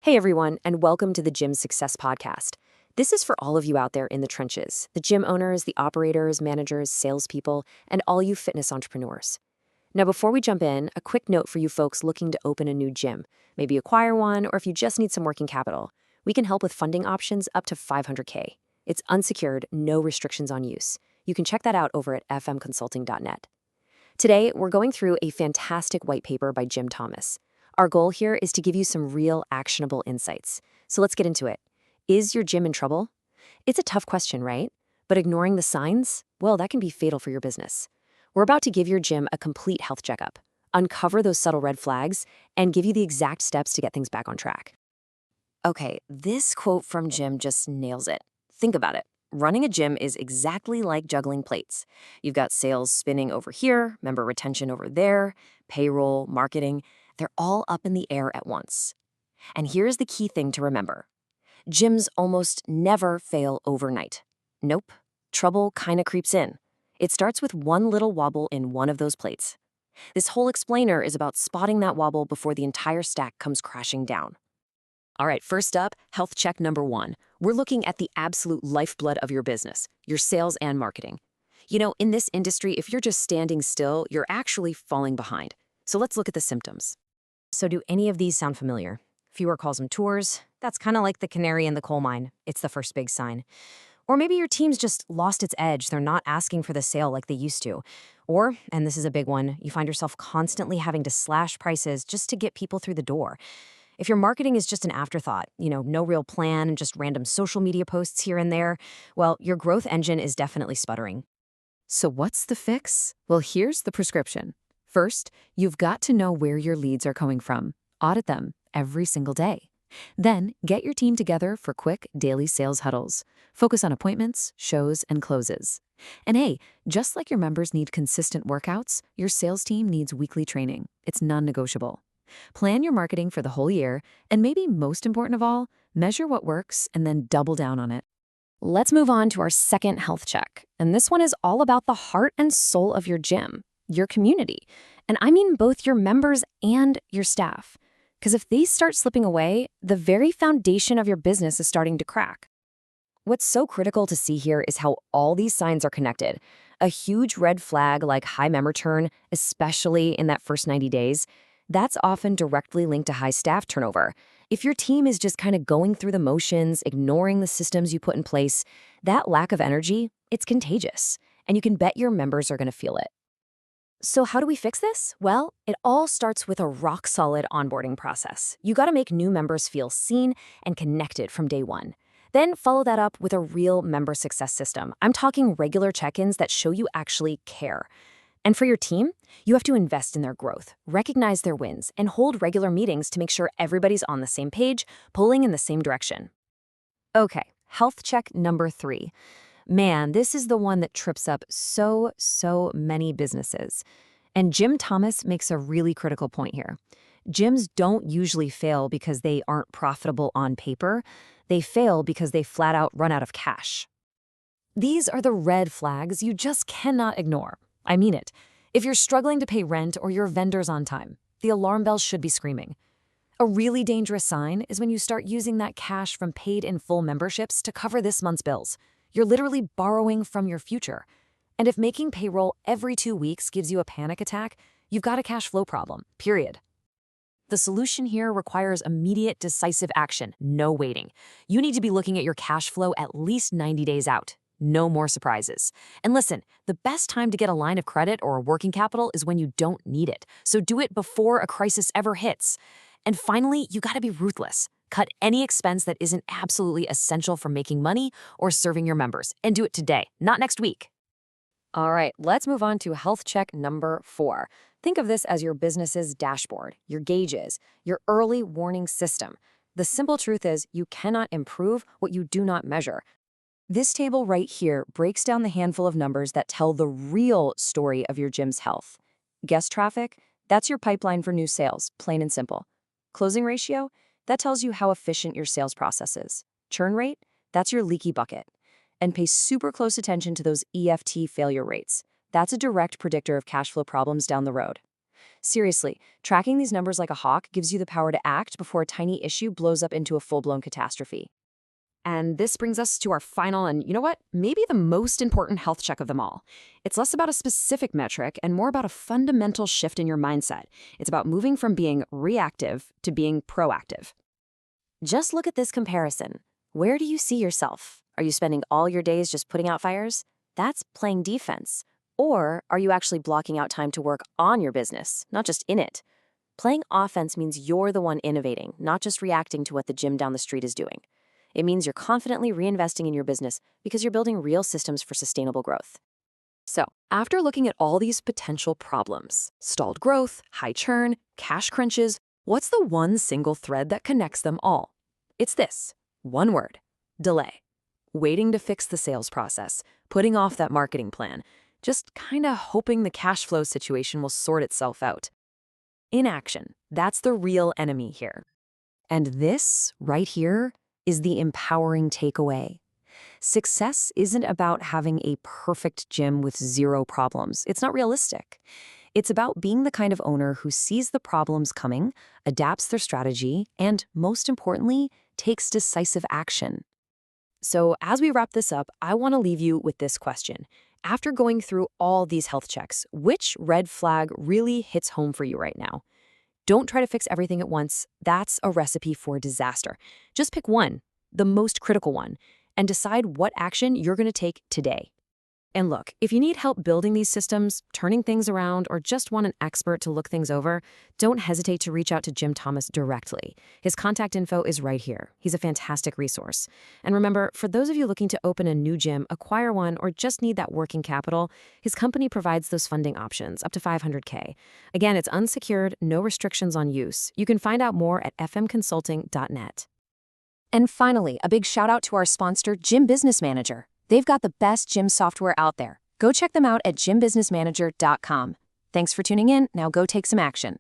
Hey everyone, and welcome to the Gym Success Podcast. This is for all of you out there in the trenches, the gym owners, the operators, managers, salespeople, and all you fitness entrepreneurs. Now, before we jump in, a quick note for you folks looking to open a new gym, maybe acquire one, or if you just need some working capital. We can help with funding options up to 500K. It's unsecured, no restrictions on use. You can check that out over at fmconsulting.net. Today, we're going through a fantastic white paper by jthomas. Our goal here is to give you some real actionable insights. So let's get into it. Is your gym in trouble? It's a tough question, right? But ignoring the signs, well, that can be fatal for your business. We're about to give your gym a complete health checkup, uncover those subtle red flags, and give you the exact steps to get things back on track. Okay, this quote from Jim just nails it. Think about it. Running a gym is exactly like juggling plates. You've got sales spinning over here, member retention over there, payroll, marketing. They're all up in the air at once. And here's the key thing to remember. Gyms almost never fail overnight. Nope. Trouble kinda creeps in. It starts with one little wobble in one of those plates. This whole explainer is about spotting that wobble before the entire stack comes crashing down. All right, first up, health check number 1. We're looking at the absolute lifeblood of your business, your sales and marketing. You know, in this industry, if you're just standing still, you're actually falling behind. So let's look at the symptoms. So do any of these sound familiar? Fewer calls and tours? That's kind of like the canary in the coal mine. It's the first big sign. Or maybe your team's just lost its edge. They're not asking for the sale like they used to. Or, and this is a big one, you find yourself constantly having to slash prices just to get people through the door. If your marketing is just an afterthought, no real plan and just random social media posts here and there, well, your growth engine is definitely sputtering. So what's the fix? Well, here's the prescription. First, you've got to know where your leads are coming from. Audit them every single day. Then, get your team together for quick daily sales huddles. Focus on appointments, shows, and closes. And hey, just like your members need consistent workouts, your sales team needs weekly training. It's non-negotiable. Plan your marketing for the whole year, and maybe most important of all, measure what works and then double down on it. Let's move on to our second health check. And this one is all about the heart and soul of your gym, your community. And I mean both your members and your staff. Because if these start slipping away, the very foundation of your business is starting to crack. What's so critical to see here is how all these signs are connected. A huge red flag like high member churn, especially in that first 90 days, that's often directly linked to high staff turnover. If your team is just kind of going through the motions, ignoring the systems you put in place, that lack of energy, it's contagious, and you can bet your members are going to feel it. So how do we fix this? Well, it all starts with a rock-solid onboarding process. You got to make new members feel seen and connected from day one. Then follow that up with a real member success system. I'm talking regular check-ins that show you actually care. And for your team, you have to invest in their growth, recognize their wins, and hold regular meetings to make sure everybody's on the same page, pulling in the same direction. Okay, health check number 3. Man, this is the one that trips up so many businesses. And jthomas makes a really critical point here. Gyms don't usually fail because they aren't profitable on paper. They fail because they flat out run out of cash. These are the red flags you just cannot ignore. I mean it. If you're struggling to pay rent or your vendors on time, the alarm bells should be screaming. A really dangerous sign is when you start using that cash from paid in full memberships to cover this month's bills. You're literally borrowing from your future. And if making payroll every 2 weeks gives you a panic attack, you've got a cash flow problem, period. The solution here requires immediate, decisive action, no waiting. You need to be looking at your cash flow at least 90 days out. No more surprises. And listen, the best time to get a line of credit or working capital is when you don't need it. So do it before a crisis ever hits. And finally, you gotta be ruthless. Cut any expense that isn't absolutely essential for making money or serving your members. And do it today, not next week. All right, let's move on to health check number 4. Think of this as your business's dashboard, your gauges, your early warning system. The simple truth is you cannot improve what you do not measure. This table right here breaks down the handful of numbers that tell the real story of your gym's health. Guest traffic, that's your pipeline for new sales, plain and simple. Closing ratio, that tells you how efficient your sales process is. Churn rate, that's your leaky bucket. And pay super close attention to those EFT failure rates. That's a direct predictor of cash flow problems down the road. Seriously, tracking these numbers like a hawk gives you the power to act before a tiny issue blows up into a full-blown catastrophe. And this brings us to our final and, you know what, maybe the most important health check of them all. It's less about a specific metric and more about a fundamental shift in your mindset. It's about moving from being reactive to being proactive. Just look at this comparison. Where do you see yourself? Are you spending all your days just putting out fires? That's playing defense. Or are you actually blocking out time to work on your business, not just in it? Playing offense means you're the one innovating, not just reacting to what the gym down the street is doing. It means you're confidently reinvesting in your business because you're building real systems for sustainable growth. So, after looking at all these potential problems, stalled growth, high churn, cash crunches, what's the one single thread that connects them all? It's this. One word. Delay. Waiting to fix the sales process, putting off that marketing plan, just kinda hoping the cash flow situation will sort itself out. Inaction. That's the real enemy here. And this, right here, is the empowering takeaway. Success isn't about having a perfect gym with zero problems. It's not realistic. It's about being the kind of owner who sees the problems coming, adapts their strategy, and, most importantly, takes decisive action. So as we wrap this up, I want to leave you with this question. After going through all these health checks, which red flag really hits home for you right now? Don't try to fix everything at once. That's a recipe for disaster. Just pick one, the most critical one, and decide what action you're going to take today. And look, if you need help building these systems, turning things around, or just want an expert to look things over, don't hesitate to reach out to Jim Thomas directly. His contact info is right here. He's a fantastic resource. And remember, for those of you looking to open a new gym, acquire one, or just need that working capital, his company provides those funding options, up to $500K. Again, it's unsecured, no restrictions on use. You can find out more at fmconsulting.net. And finally, a big shout out to our sponsor, Gym Business Manager. They've got the best gym software out there. Go check them out at gymbusinessmanager.com. Thanks for tuning in. Now go take some action.